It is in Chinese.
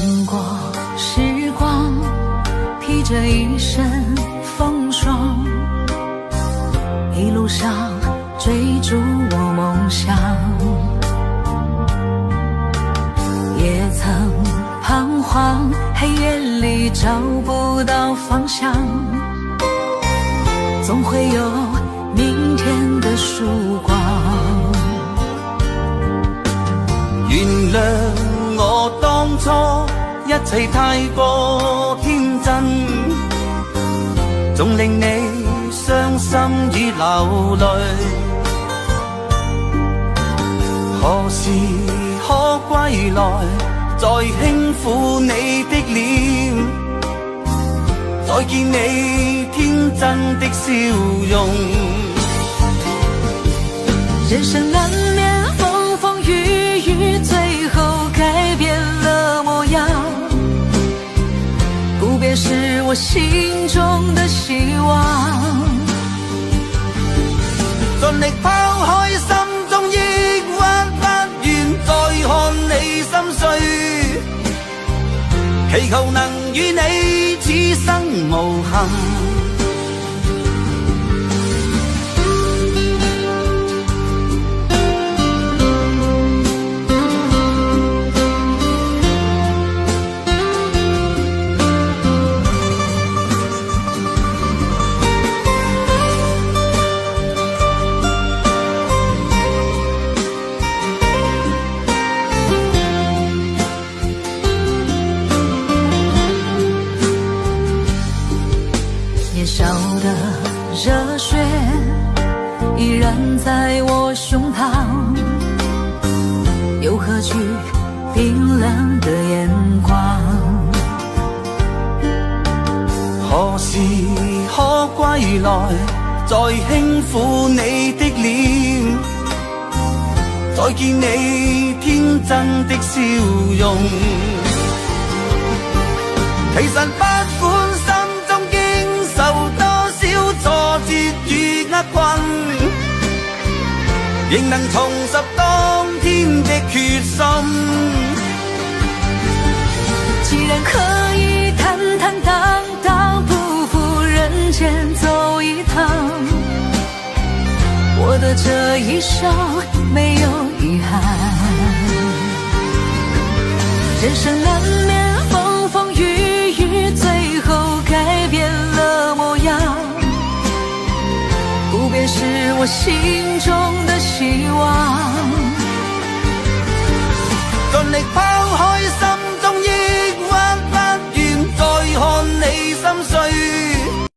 穿过时光，披着一身风霜，一路上追逐我梦想，也曾彷徨，黑夜里找不到方向，总会有明天的曙光。原谅我當初一切太過天真，總令你傷心與流淚。何時可歸來，再輕撫你的臉，再見你天真的笑容。人生難免風風雨雨，最後改變了模樣，不變是我心中的希望。盡力拋開心中抑鬱，不願再看你心碎，祈求能與你此生無憾。年少的熱血依然在我胸膛，又何懼冰冷的眼光。何時可歸來，再輕撫你的臉，再見你天真的笑容。其實不管心中經受多少挫折與厄困，仍能重拾當天的決心。既然可以坦坦蕩蕩，不負人間走一趟，我的這一生沒有遺憾。人生難免風風雨雨，最後改變了模樣，不變是我心